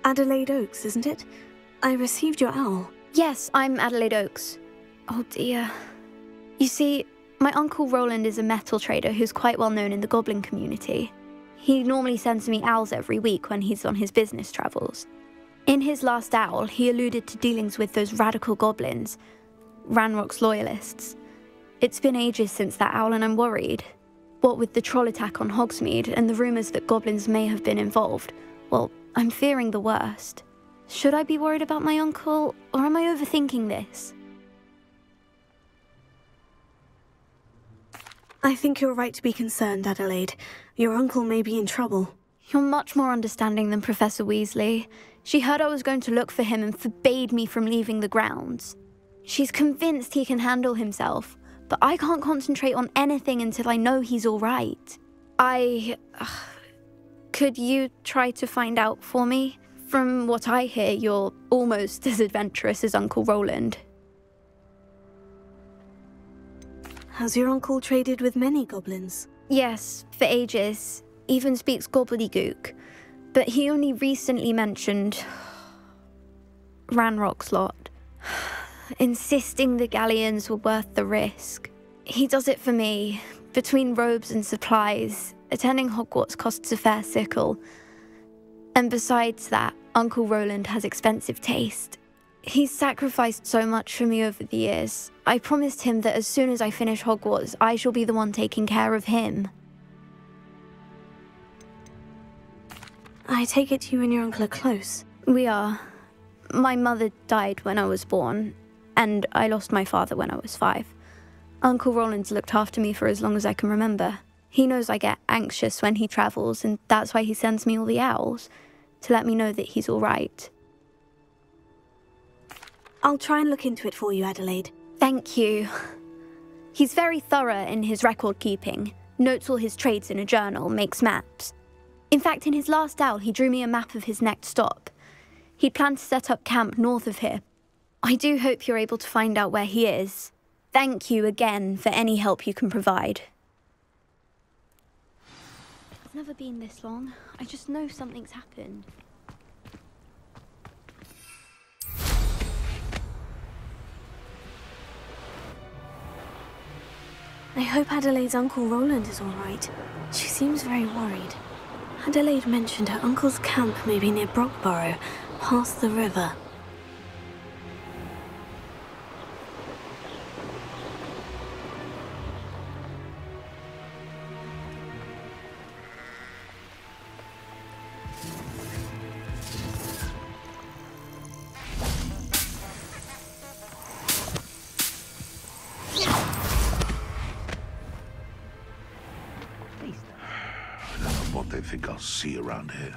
Adelaide Oaks, isn't it? I received your owl. Yes, I'm Adelaide Oaks. Oh dear. You see, my Uncle Roland is a metal trader who's quite well known in the goblin community. He normally sends me owls every week when he's on his business travels. In his last owl, he alluded to dealings with those radical goblins, Ranrock's loyalists. It's been ages since that owl and I'm worried. What with the troll attack on Hogsmeade and the rumours that goblins may have been involved, well, I'm fearing the worst. Should I be worried about my uncle, or am I overthinking this? I think you're right to be concerned, Adelaide. Your uncle may be in trouble. You're much more understanding than Professor Weasley. She heard I was going to look for him and forbade me from leaving the grounds. She's convinced he can handle himself, but I can't concentrate on anything until I know he's all right. Could you try to find out for me? From what I hear, you're almost as adventurous as Uncle Roland. Has your uncle traded with many goblins? Yes, for ages. Even speaks gobbledygook. But he only recently mentioned Ranrock's lot, insisting the galleons were worth the risk. He does it for me. Between robes and supplies, attending Hogwarts costs a fair sickle. And besides that, Uncle Roland has expensive taste. He's sacrificed so much for me over the years. I promised him that as soon as I finish Hogwarts, I shall be the one taking care of him. I take it you and your uncle are close. We are. My mother died when I was born, and I lost my father when I was 5. Uncle Roland's looked after me for as long as I can remember. He knows I get anxious when he travels, and that's why he sends me all the owls, to let me know that he's all right. I'll try and look into it for you, Adelaide. Thank you. He's very thorough in his record keeping, notes all his trades in a journal, makes maps. In fact, in his last owl, he drew me a map of his next stop. He planned to set up camp north of here. I do hope you're able to find out where he is. Thank you again for any help you can provide. It's never been this long. I just know something's happened. I hope Adelaide's Uncle Roland is all right. She seems very worried. Adelaide mentioned her uncle's camp may be near Brockborough, past the river. What they think I'll see around here.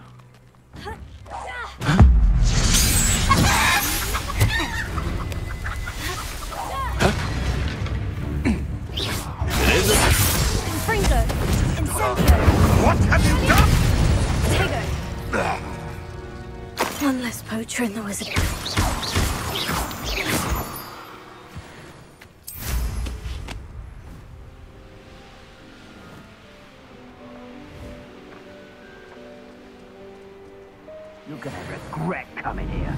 Freezer! Incendio! What have you done? Tego! One less poacher in the wizard. You're gonna regret coming here.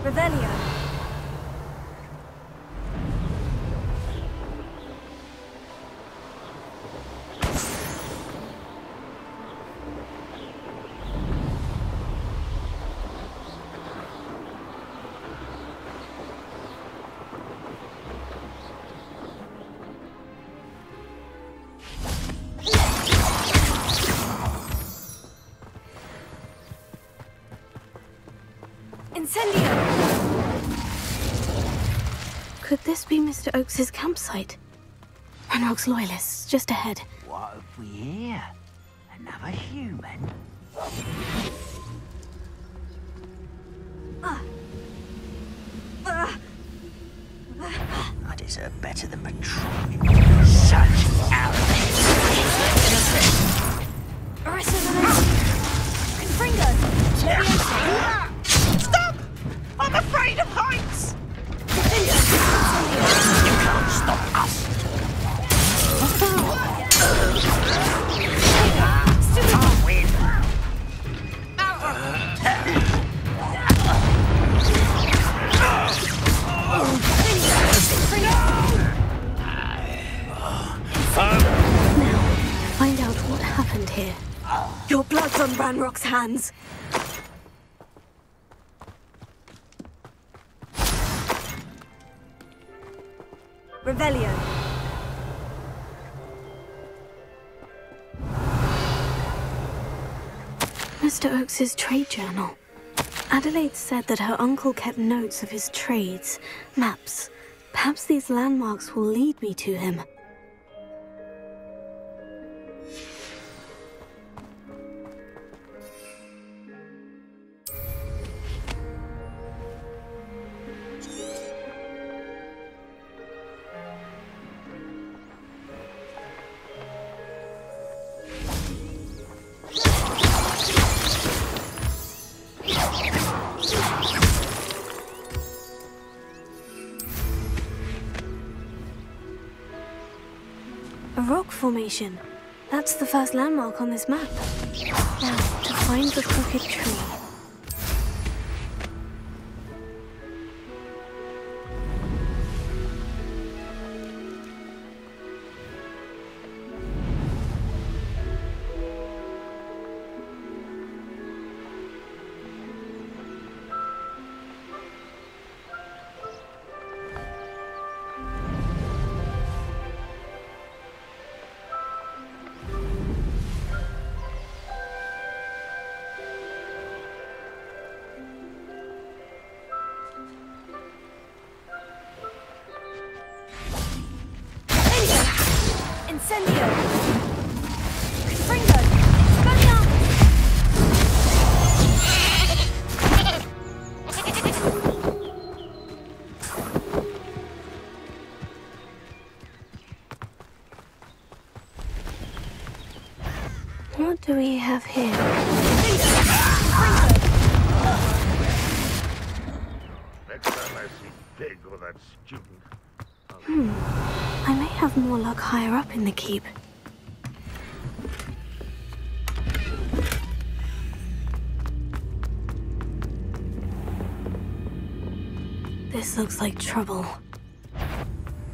Revelio. Incendio! Could this be Mr. Oakes's campsite? Ranrock's loyalists, just ahead. What have we here? Another human? I deserve better than betraying such arrogance. happened here? Your blood's on Ranrock's hands. Revelio. Mr. Oakes's trade journal. Adelaide said that her uncle kept notes of his trades, maps. Perhaps these landmarks will lead me to him. A rock formation. That's the first landmark on this map. Now, to find the crooked tree. Incendio! Fringo! What do we have here? Next time I see Pig or that student. I may have more luck higher up in the keep. This looks like trouble.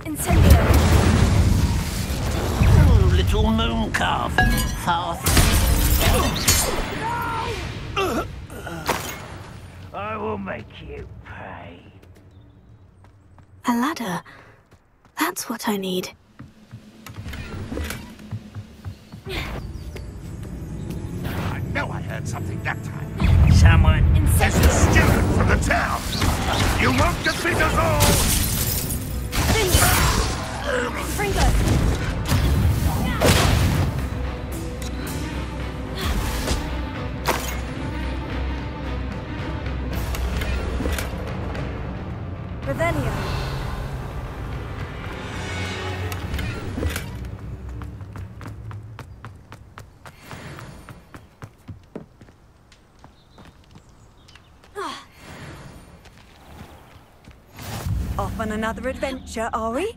Incendio! Oh, little moon calf. Fast. I will make you pay. A ladder. That's what I need. I know I heard something that time. Someone. There's a student from the town. You won't defeat us all! Fringo! Revelio. Off on another adventure, are we?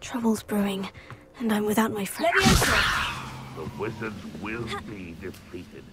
Trouble's brewing, and I'm without my friend. The wizards will be defeated.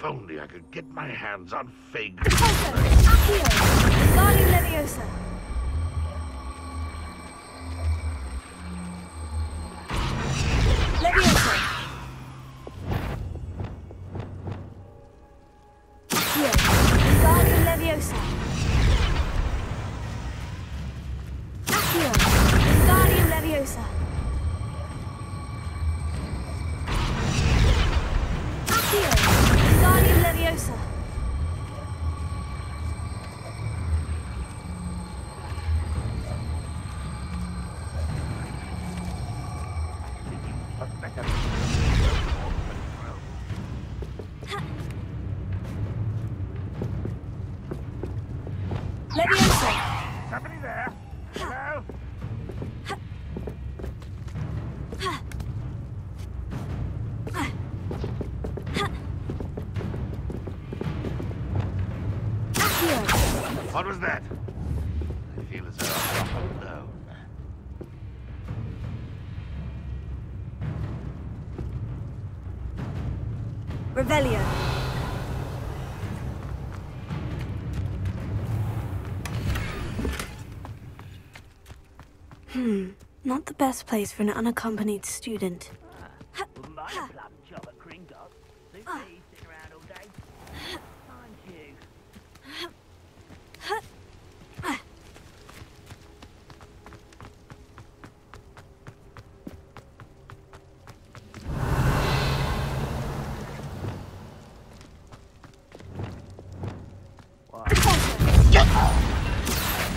If only I could get my hands on Fig. Accio! Wingardium Leviosa! Leviosa! Accio! Wingardium Leviosa! Accio! Wingardium Leviosa! Accio! Wingardium Leviosa! Leviosa! Somebody there? Hello? Accio! What was that? I feel as though I'm not alone. Revelio. Not the best place for an unaccompanied student. Wouldn't mind a plum job at Gringotts. Suit me, sitting around all day. Mind you.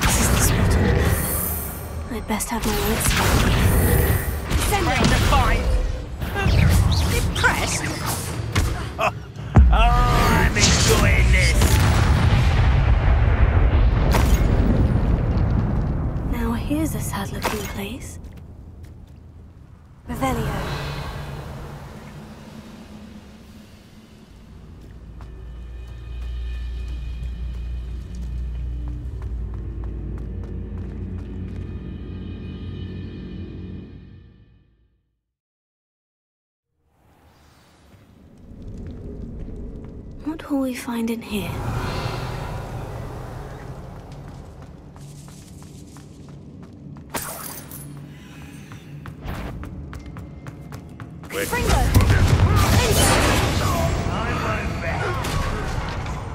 This is the spot on the map. I'd best have my wits about me. Send it! The fight! Impressed? Oh, I'm enjoying this! Now here's a sad-looking place. Revelio. What will we find in here? Fringo! I won't bet.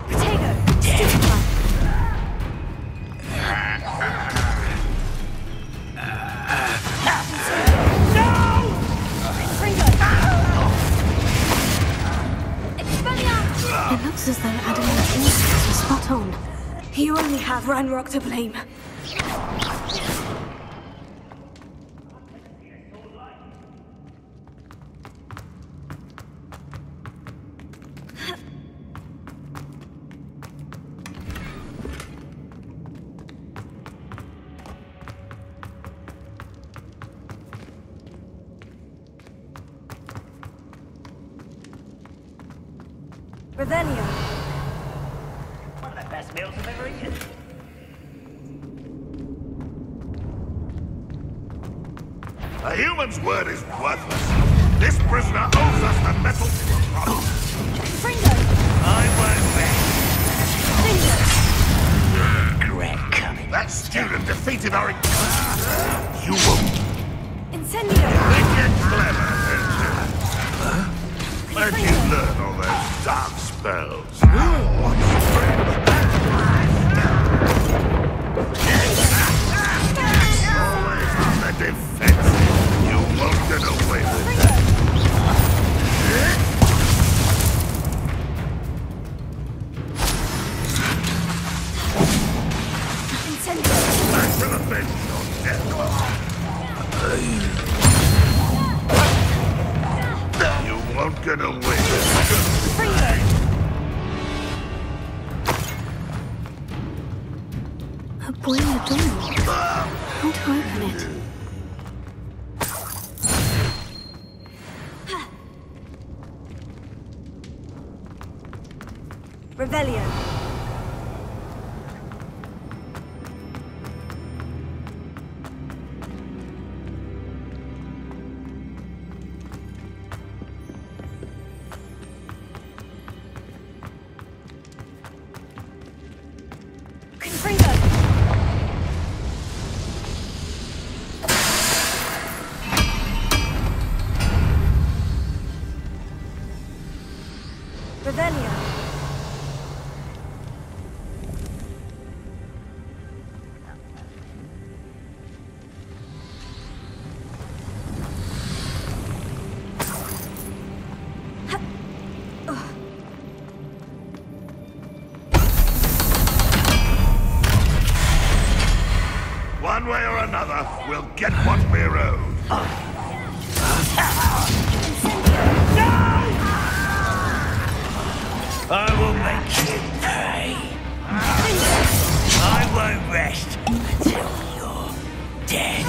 Potato! Stupefy! Fringo! Expelliarmus! It looks as though Adamant's instincts were spot on. You only have Ranrock to blame. Revelio. One of the best meals I've ever eaten. A human's word is worthless. This prisoner owes us the metal promise. Fringo! I won't bet. Bingo! Regret coming. That student defeated our... You won't Incendio! get clever, don't you? Where'd you learn all those dark spells? Always on the defensive. You won't get away with that. Incendio! Back to the bench, your death. You won't get away with that. Fringo! A boiler door. How to open it? Revelio. Revelio. One way or another, we'll get what we're owed. I will make you pay. I won't rest until you're dead.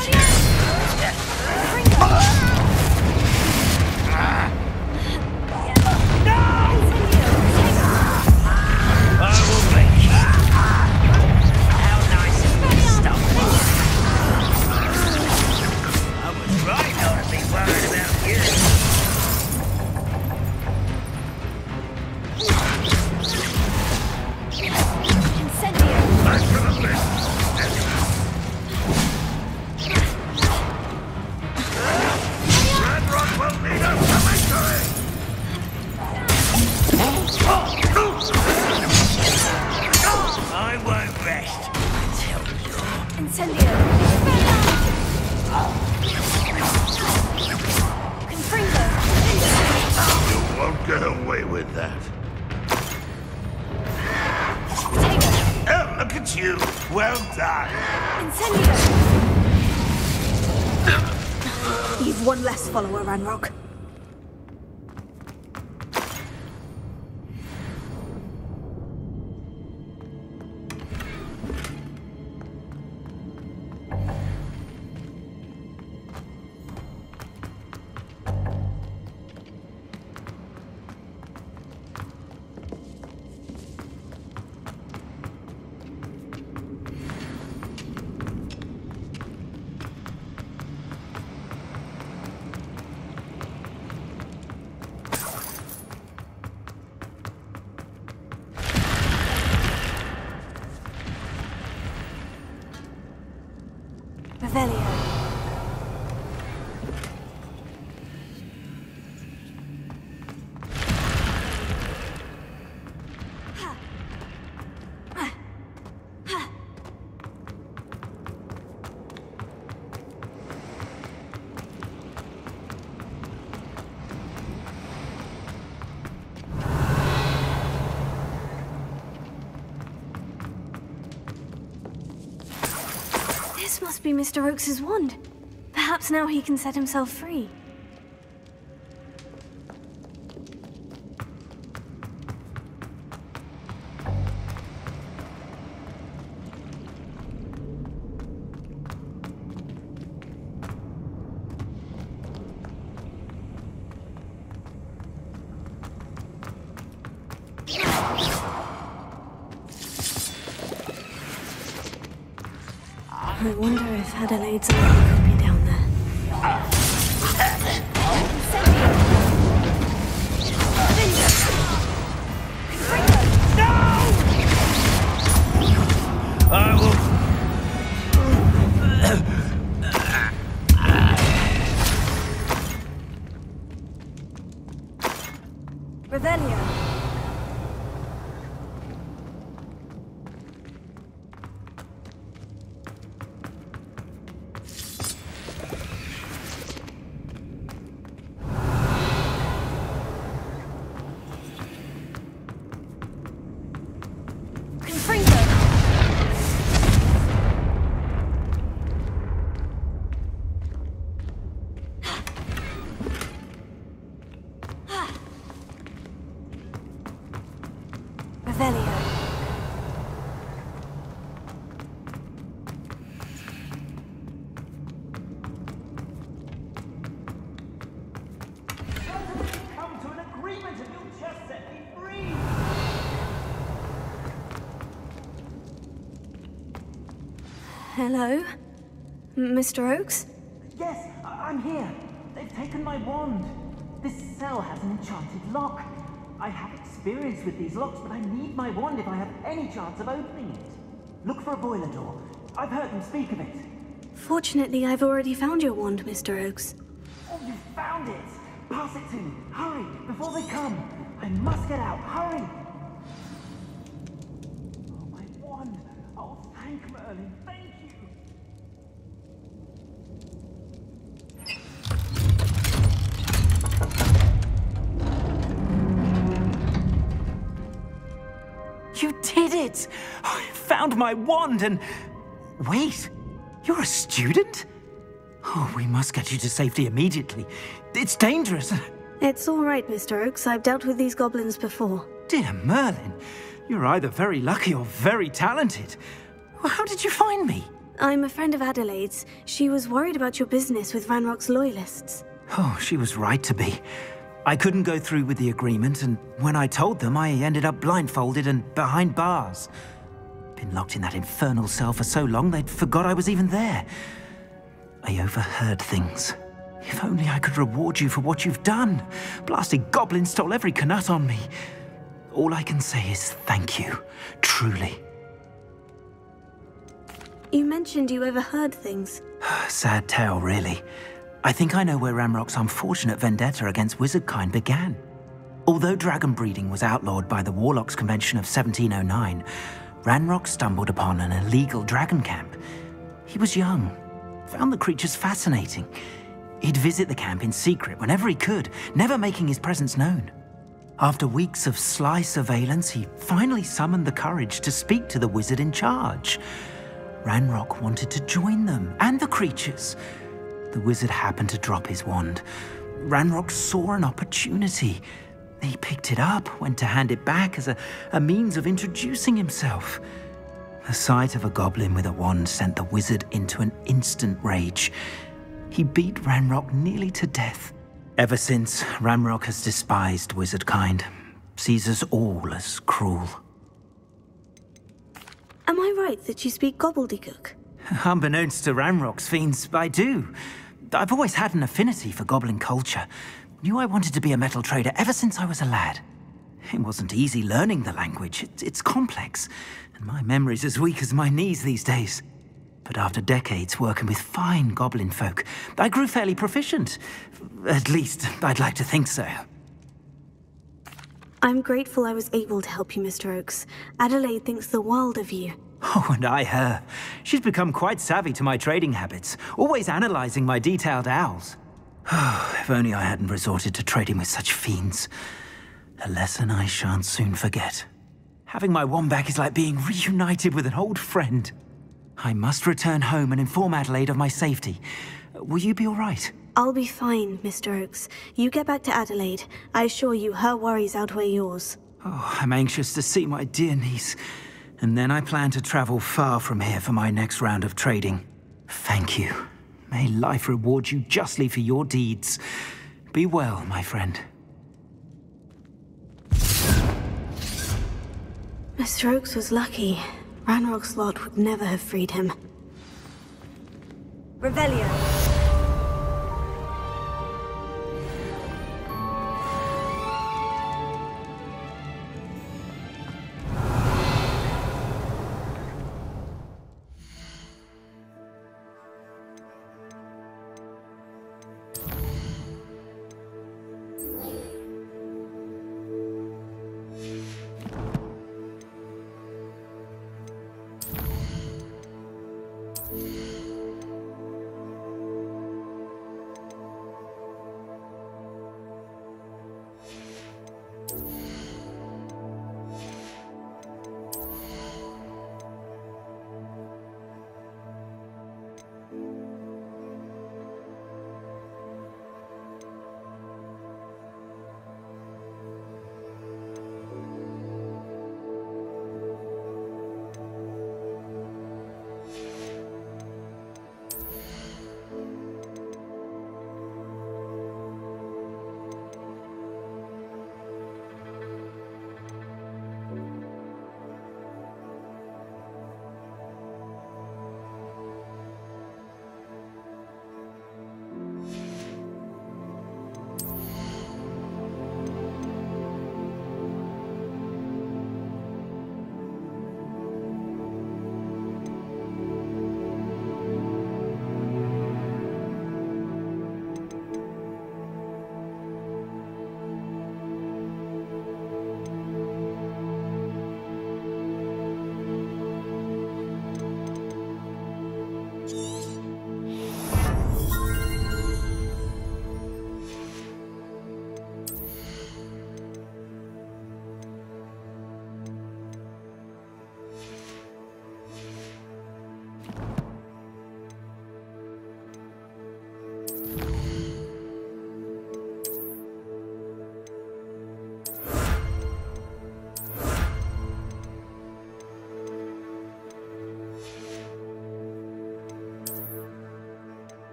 I will make you. How nice of me stuff. I was right not to be worried about you. Back to the list. Red Rock will need us to victory! I won't rest until you're Incendio. Confringo. You won't get away with that. Oh, look at you! Well done! Incendio. You've one less follower, Ranrock. Revelio. This must be Mr. Oakes's wand. Perhaps now he can set himself free. I wonder if Adelaide's uncle could be down there. I will. Revelio. Revelio. Come to an agreement and you'll just set me free. Hello? Mr. Oakes? Yes, I'm here. They've taken my wand. This cell has an enchanted lock. I have experience with these locks, but I need my wand if I have any chance of opening it. Look for a boiler door. I've heard them speak of it. Fortunately, I've already found your wand, Mr. Oakes. Oh, you found it! Pass it to me. Hurry, before they come. I must get out. Hurry! Oh, my wand. Oh, thank Merlin. Thank you. You did it! I found my wand and... Wait, you're a student? Oh, we must get you to safety immediately. It's dangerous. It's all right, Mr. Oakes. I've dealt with these goblins before. Dear Merlin, you're either very lucky or very talented. Well, how did you find me? I'm a friend of Adelaide's. She was worried about your business with Ranrock's loyalists. Oh, she was right to be. I couldn't go through with the agreement, and when I told them, I ended up blindfolded and behind bars. Been locked in that infernal cell for so long, they'd forgot I was even there. I overheard things. If only I could reward you for what you've done. Blasted goblin stole every knut on me. All I can say is thank you, truly. You mentioned you overheard things. Sad tale, really. I think I know where Ranrock's unfortunate vendetta against wizardkind began. Although dragon breeding was outlawed by the Warlocks Convention of 1709, Ranrock stumbled upon an illegal dragon camp. He was young, found the creatures fascinating. He'd visit the camp in secret whenever he could, never making his presence known. After weeks of sly surveillance, he finally summoned the courage to speak to the wizard in charge. Ranrock wanted to join them, and the creatures. The wizard happened to drop his wand. Ranrock saw an opportunity. He picked it up, went to hand it back as a means of introducing himself. The sight of a goblin with a wand sent the wizard into an instant rage. He beat Ranrock nearly to death. Ever since, Ranrock has despised wizardkind, sees us all as cruel. Am I right that you speak gobbledygook? Unbeknownst to Ranrock's fiends, I do. I've always had an affinity for goblin culture. Knew I wanted to be a metal trader ever since I was a lad. It wasn't easy learning the language. It's complex, and my memory's as weak as my knees these days. But after decades working with fine goblin folk, I grew fairly proficient. At least, I'd like to think so. I'm grateful I was able to help you, Mr. Oakes. Adelaide thinks the world of you. Oh, and I her. She's become quite savvy to my trading habits, always analyzing my detailed owls. If only I hadn't resorted to trading with such fiends. A lesson I shan't soon forget. Having my wand back is like being reunited with an old friend. I must return home and inform Adelaide of my safety. Will you be all right? I'll be fine, Mr. Oakes. You get back to Adelaide. I assure you her worries outweigh yours. Oh, I'm anxious to see my dear niece. And then I plan to travel far from here for my next round of trading. Thank you. May life reward you justly for your deeds. Be well, my friend. Mr. Oakes was lucky. Ranrock's lot would never have freed him. Revelio.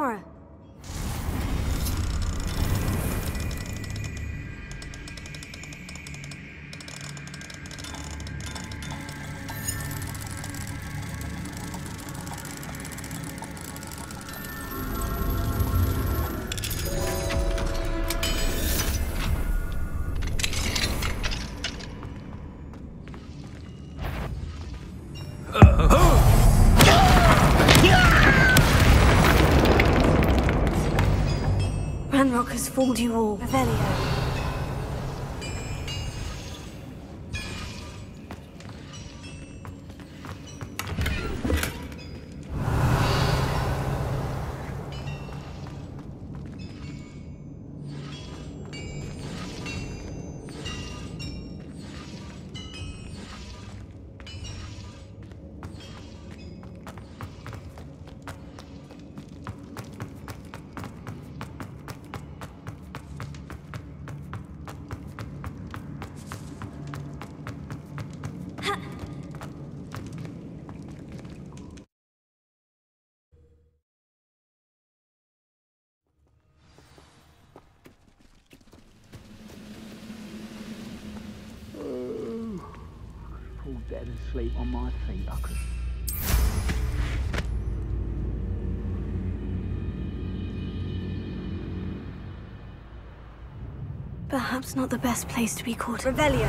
Nora. Ranrock has fooled you all. Revelio. Fall dead asleep on my feet, I could. Perhaps not the best place to be caught. Revelio.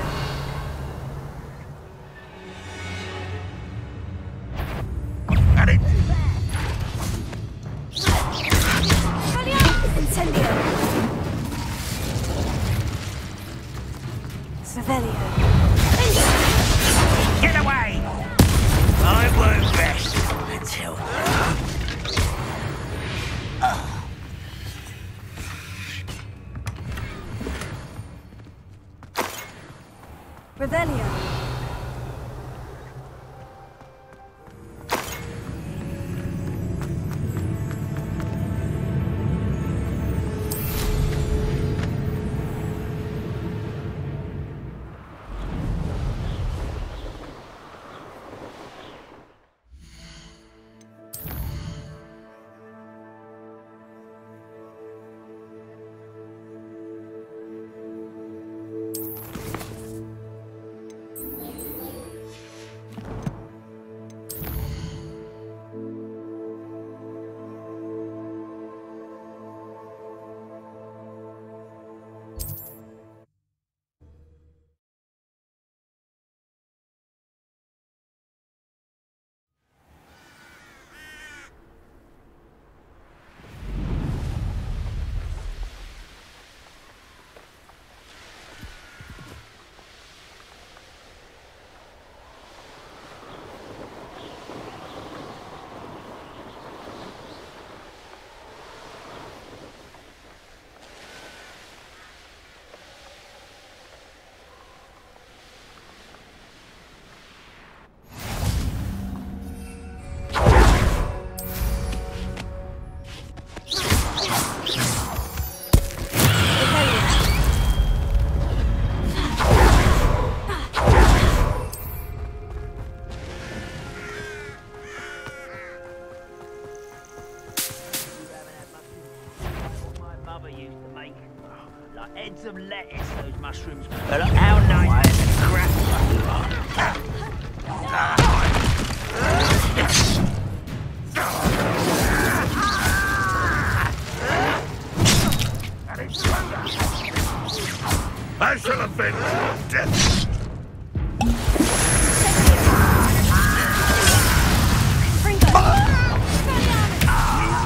Incendio. Revelio. Get away! I won't rest until... Revelio. Heads of lettuce, those mushrooms. But look how nice and crappy you are. I shall avenge your death. You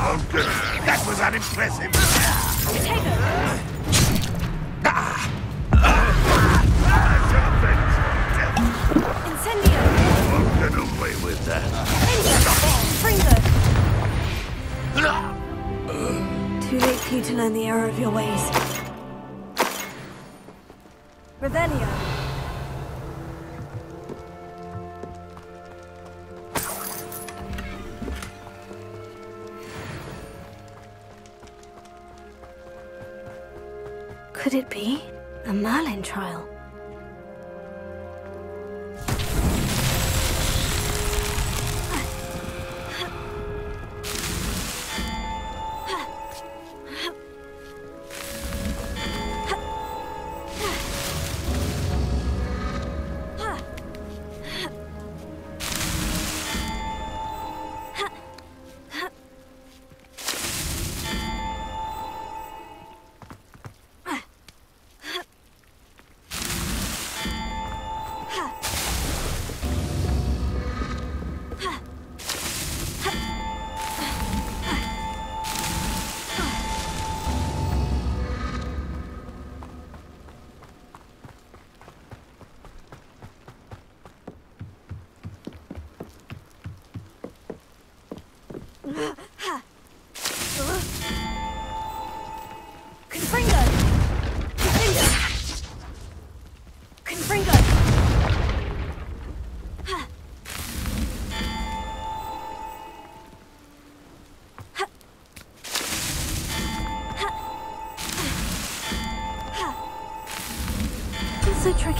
won't get it. That was unimpressive. Incendio. Won't get away with that. Too late for you to learn the error of your ways. Revelio. Could it be a Merlin trial?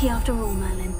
lucky after all, Merlin.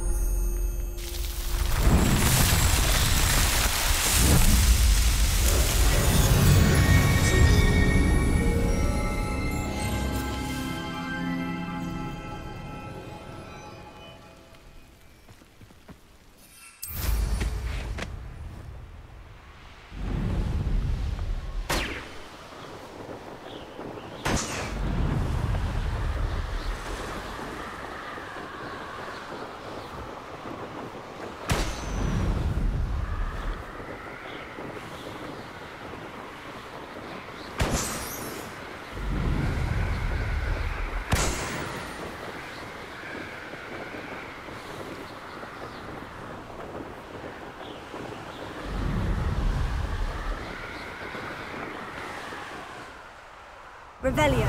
Revelio.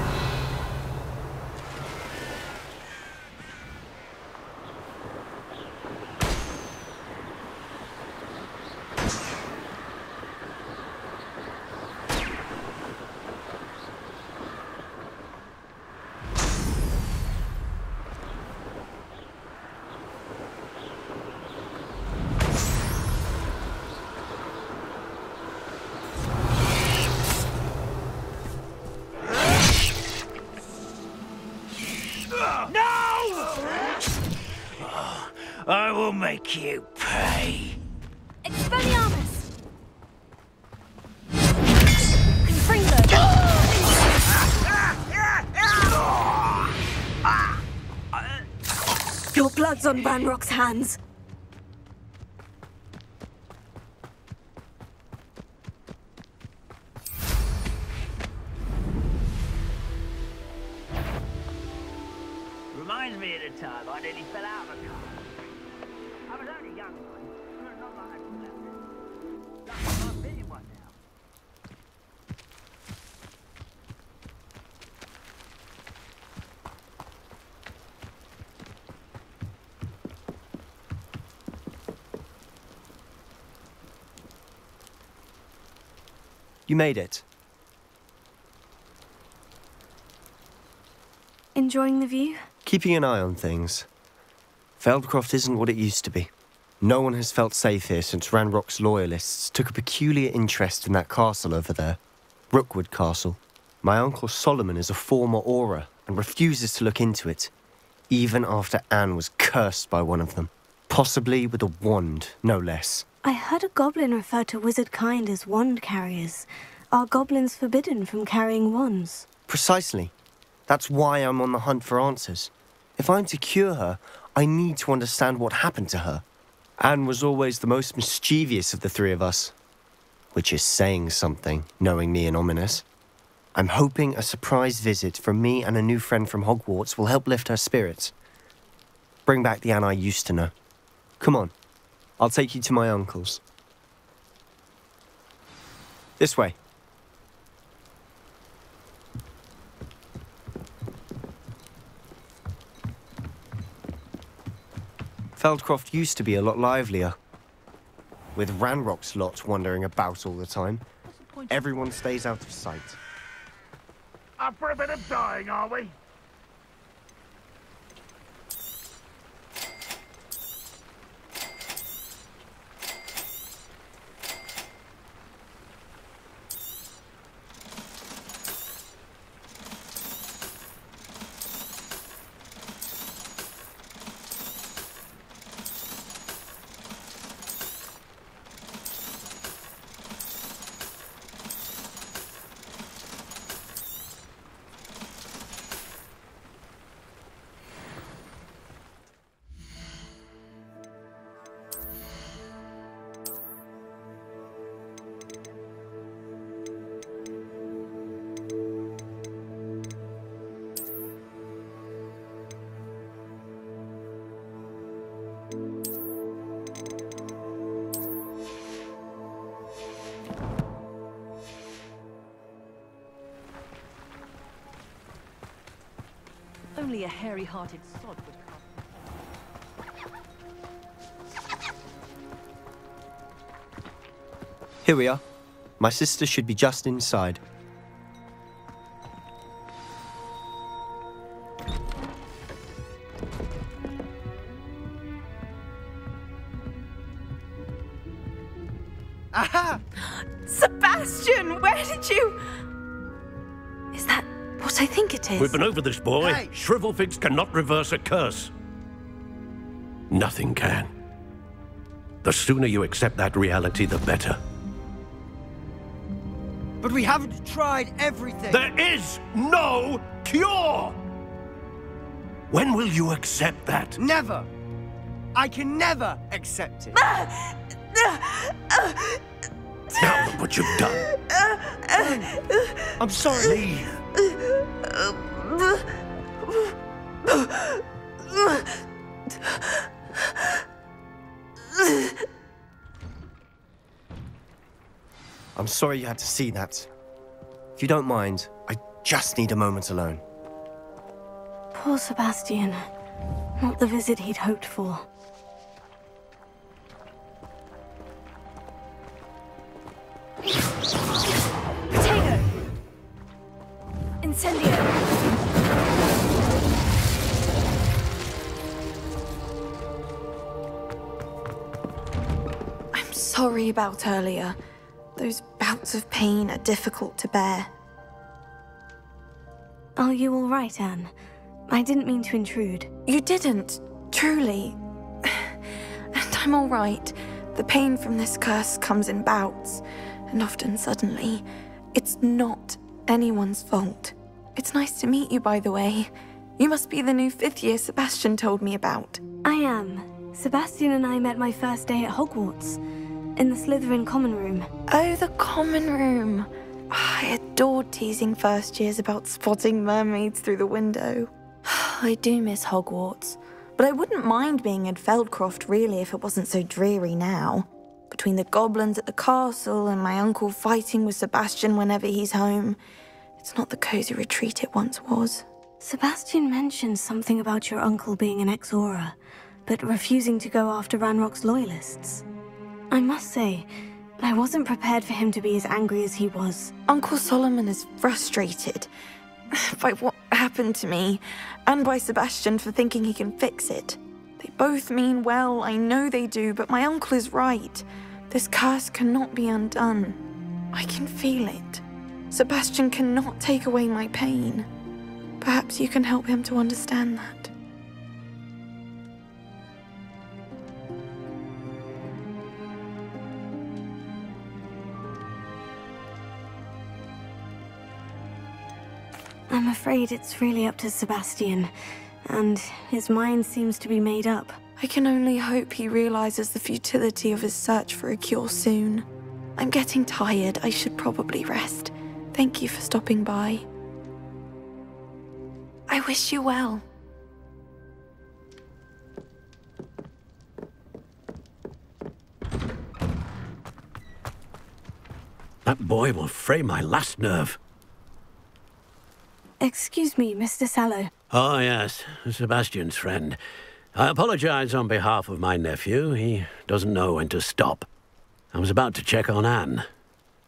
I will make you pay. Expelliarmus! Confringo! Your blood's on Ranrock's hands. Reminds me of the time I nearly fell out of a car. I was only young, not like I could left it. Lucky I'm bitten one now. You made it. Enjoying the view? Keeping an eye on things. Feldcroft isn't what it used to be. No one has felt safe here since Ranrock's loyalists took a peculiar interest in that castle over there. Rookwood Castle. My uncle Solomon is a former Auror and refuses to look into it, even after Anne was cursed by one of them. Possibly with a wand, no less. I heard a goblin refer to wizard kind as wand carriers. Are goblins forbidden from carrying wands? Precisely. That's why I'm on the hunt for answers. If I'm to cure her, I need to understand what happened to her. Anne was always the most mischievous of the three of us. Which is saying something, knowing me and ominous. I'm hoping a surprise visit from me and a new friend from Hogwarts will help lift her spirits. Bring back the Anne I used to know. Come on, I'll take you to my uncle's. This way. Feldcroft used to be a lot livelier. With Ranrock's lot wandering about all the time, everyone stays out of sight. Up for a bit of dying, are we? Only a hairy-hearted sod would come. Here we are. My sister should be just inside. Aha! Sebastian, where did you... Is that what I think it is? We've been over this, boy. Hey. Shrivelfigs cannot reverse a curse. Nothing can. The sooner you accept that reality, the better. But we haven't tried everything. There is no cure! When will you accept that? Never. I can never accept it. Now look what you've done. I'm sorry. Leave. I'm sorry you had to see that. If you don't mind, I just need a moment alone. Poor Sebastian. Not the visit he'd hoped for. Potato! Incendio! I'm sorry about earlier. Those bouts of pain are difficult to bear. Are you all right, Anne? I didn't mean to intrude. You didn't, truly. And I'm all right. The pain from this curse comes in bouts, and often suddenly. It's not anyone's fault. It's nice to meet you, by the way. You must be the new 5th year Sebastian told me about. I am. Sebastian and I met my first day at Hogwarts, in the Slytherin common room. Oh, the common room. I adored teasing first years about spotting mermaids through the window. I do miss Hogwarts, but I wouldn't mind being in Feldcroft really if it wasn't so dreary now. Between the goblins at the castle and my uncle fighting with Sebastian whenever he's home, it's not the cozy retreat it once was. Sebastian mentioned something about your uncle being an ex-Auror, but refusing to go after Ranrock's loyalists. I must say, I wasn't prepared for him to be as angry as he was. Uncle Solomon is frustrated by what happened to me, and by Sebastian for thinking he can fix it. They both mean well, I know they do, but my uncle is right. This curse cannot be undone. I can feel it. Sebastian cannot take away my pain. Perhaps you can help him to understand that. I'm afraid it's really up to Sebastian, and his mind seems to be made up. I can only hope he realizes the futility of his search for a cure soon. I'm getting tired. I should probably rest. Thank you for stopping by. I wish you well. That boy will fray my last nerve. Excuse me, Mr. Sallow. Oh, yes, Sebastian's friend. I apologize on behalf of my nephew. He doesn't know when to stop. I was about to check on Anne.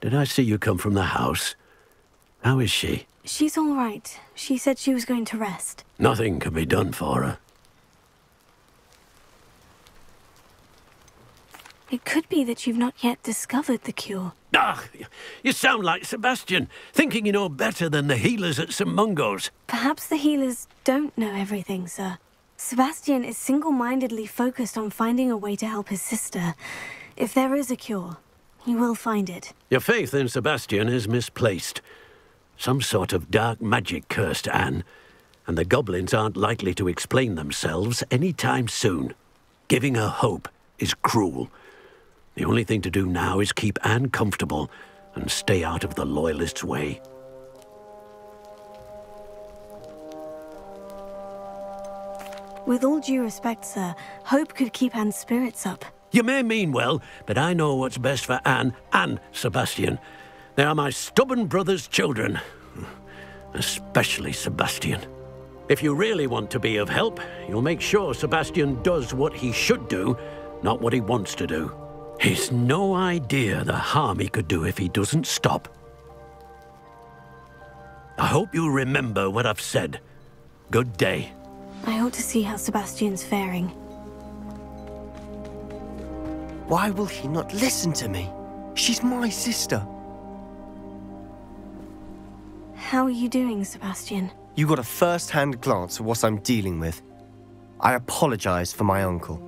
Did I see you come from the house? How is she? She's all right. She said she was going to rest. Nothing can be done for her. It could be that you've not yet discovered the cure. Ah, you sound like Sebastian, thinking you know better than the healers at St. Mungo's. Perhaps the healers don't know everything, sir. Sebastian is single-mindedly focused on finding a way to help his sister. If there is a cure, he will find it. Your faith in Sebastian is misplaced. Some sort of dark magic cursed Anne, and the goblins aren't likely to explain themselves any time soon. Giving her hope is cruel. The only thing to do now is keep Anne comfortable and stay out of the Loyalists' way. With all due respect, sir, hope could keep Anne's spirits up. You may mean well, but I know what's best for Anne and Sebastian. They are my stubborn brother's children. Especially Sebastian. If you really want to be of help, you'll make sure Sebastian does what he should do, not what he wants to do. He's no idea the harm he could do if he doesn't stop. I hope you remember what I've said. Good day. I ought to see how Sebastian's faring. Why will he not listen to me? She's my sister. How are you doing, Sebastian? You got a first-hand glance at what I'm dealing with. I apologize for my uncle.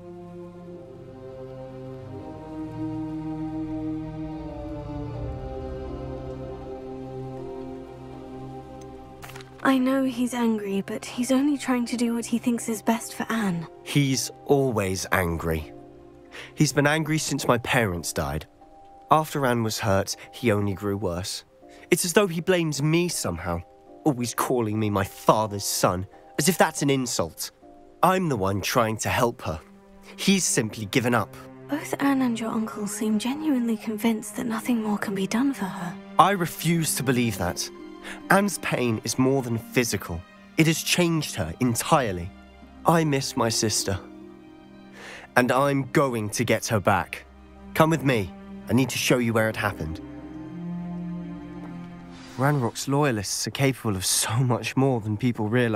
I know he's angry, but he's only trying to do what he thinks is best for Anne. He's always angry. He's been angry since my parents died. After Anne was hurt, he only grew worse. It's as though he blames me somehow, always calling me my father's son, as if that's an insult. I'm the one trying to help her. He's simply given up. Both Anne and your uncle seem genuinely convinced that nothing more can be done for her. I refuse to believe that. Anne's pain is more than physical. It has changed her entirely. I miss my sister. And I'm going to get her back. Come with me. I need to show you where it happened. Ranrock's loyalists are capable of so much more than people realize.